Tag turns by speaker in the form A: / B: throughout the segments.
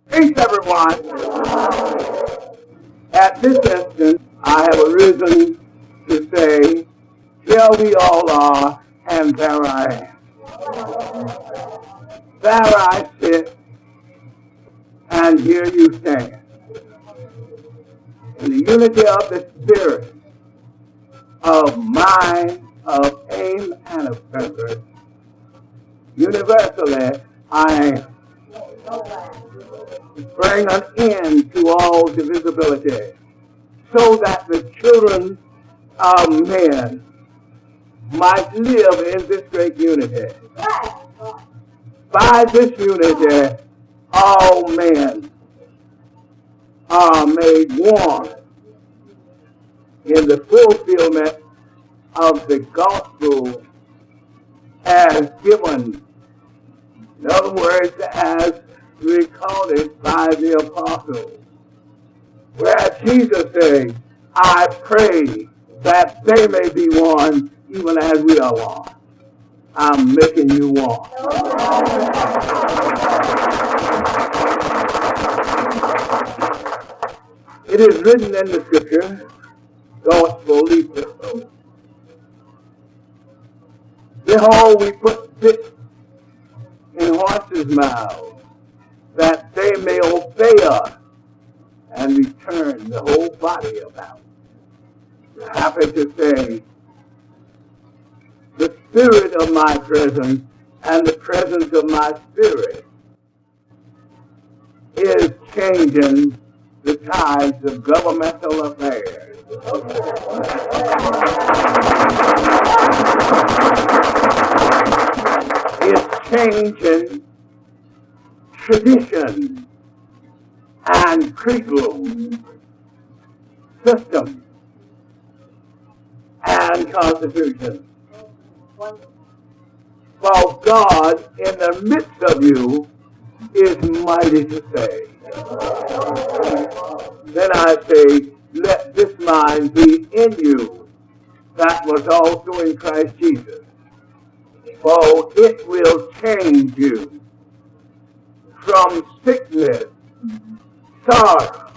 A: Peace, everyone. At this instant, I have arisen to say, here we all are, and there I am. There I sit, and here you stand. In the unity of the Spirit, of mind, of aim, and of purpose, universally I am. Bring an end to all divisibility, so that the children of men might live in this great unity. By this unity, all men are made one in the fulfillment of the gospel as given, in other words, as recorded by the apostles, where Jesus said, I pray that they may be one even as we are one. I'm making you one. It is written in the scripture, gospel epistle. Behold, we put bits in horses' mouths, that they may obey us and return the whole body about. Happy to say, the spirit of my presence and the presence of my spirit is changing the tides of governmental affairs. It's changing tradition and creedal system and constitution. For God in the midst of you is mighty to save. Then I say, let this mind be in you that was also in Christ Jesus. For it will change you from sickness, sorrow,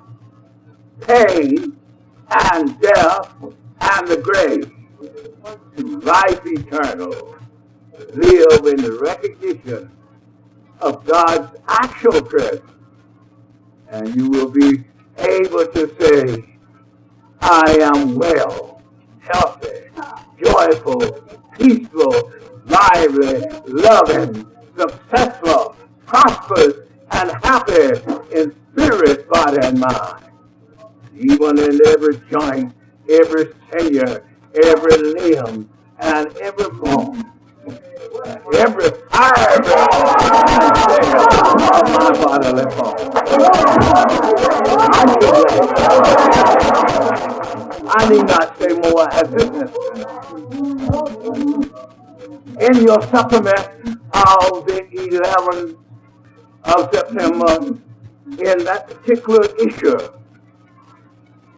A: pain, and death, and the grave, to life eternal. Live in the recognition of God's actual presence, and you will be able to say, I am well, healthy, joyful, peaceful, lively, loving, successful, prosperous, and happy in spirit, body, and mind. Even in every joint, every sinew, every limb, and every bone, every fiber of my bodily bone. I need not say more at this instant. In your supplement of the 11th of September, in that particular issue,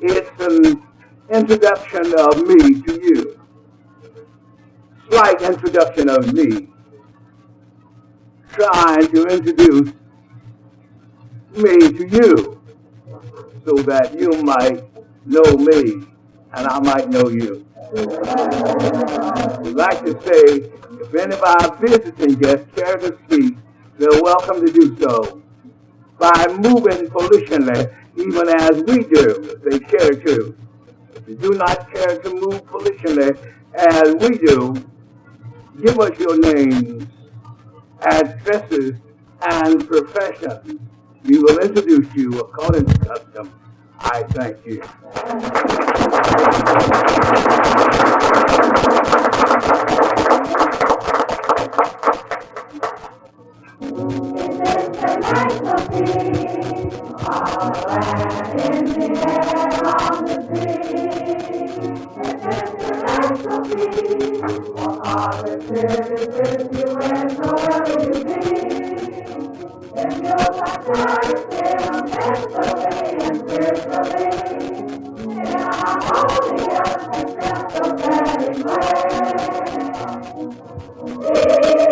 A: it's an introduction of me to you. Slight introduction of me. Trying to introduce me to you so that you might know me and I might know you. We'd like to say, if any of our visiting guests care to speak, they're welcome to do so by moving volitionally, even as we do, if they care to. If you do not care to move volitionally as we do, give us your names, addresses, and professions. We will introduce you according to custom. I thank you.
B: Thank you.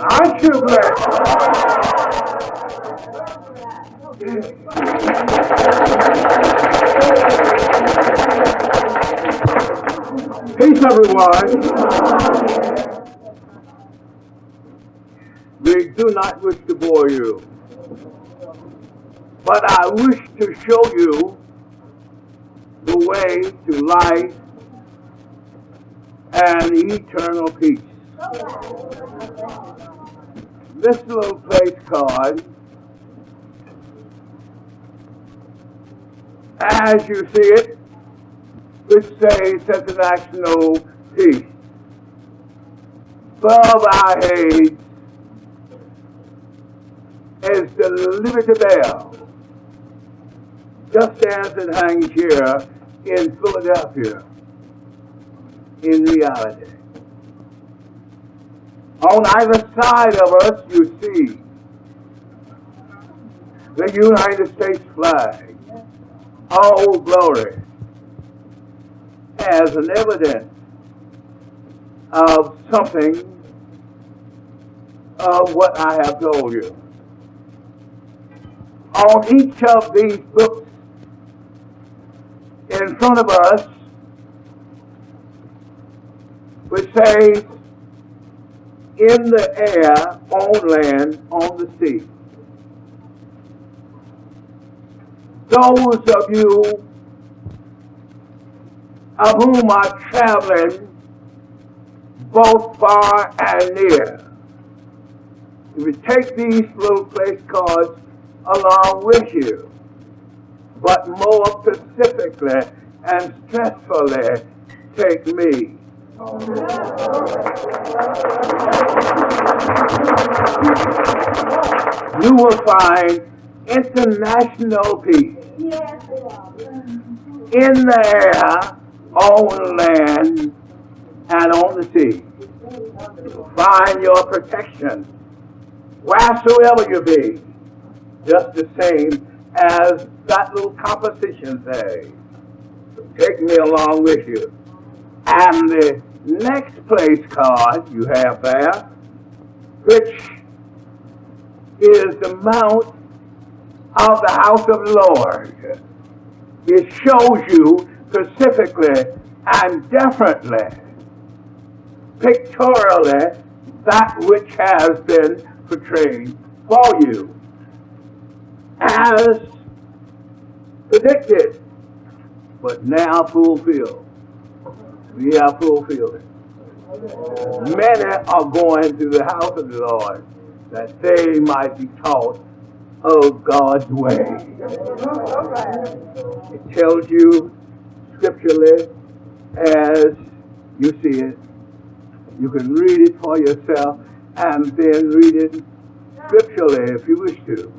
A: Aren't you glad? Peace, everyone. We do not wish to bore you, but I wish to show you the way to life and eternal peace. This little place card, as you see it, which says international peace. Above our heads is the Liberty Bell, just as it hangs here in Philadelphia in reality. On either side of us, you see the United States flag, all glory, as an evidence of something of what I have told you. On each of these books in front of us, which says, in the air, on land, on the sea. Those of you of whom are traveling both far and near. If you take these little place cards along with you, but more specifically and stressfully, take me. You will find international peace in the air, on land, and on the sea. You will find your protection wheresoever you be, just the same as that little composition says. So take me along with you. And the next place card you have there, which is the mount of the house of the Lord. It shows you specifically and definitely, pictorially, that which has been portrayed for you as predicted, but now fulfilled. We have fulfilled it. Many are going to the house of the Lord that they might be taught of God's way. It tells you scripturally as you see it. You can read it for yourself and then read it scripturally if you wish to.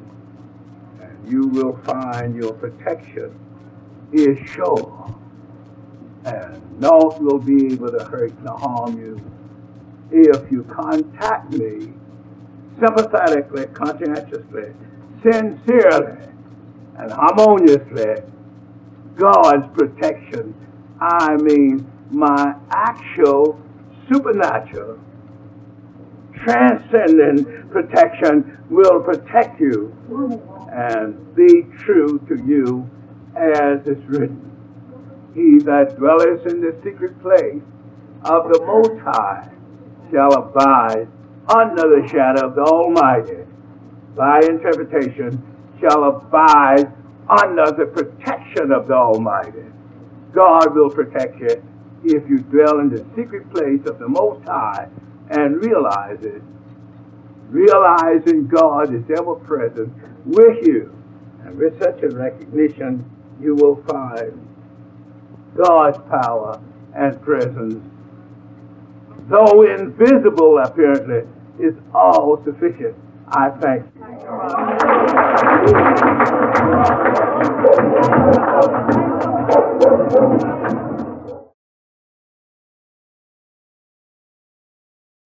A: And you will find your protection is sure. And naught will be able to hurt nor harm you if you contact me sympathetically, conscientiously, sincerely, and harmoniously. God's protection, I mean my actual supernatural, transcendent protection will protect you and be true to you as is written. He that dwelleth in the secret place of the Most High shall abide under the shadow of the Almighty. By interpretation, shall abide under the protection of the Almighty. God will protect you if you dwell in the secret place of the Most High and realize it. Realizing God is ever present with you. And with such a recognition, you will find God's power and presence, though invisible apparently, is all sufficient. I thank you.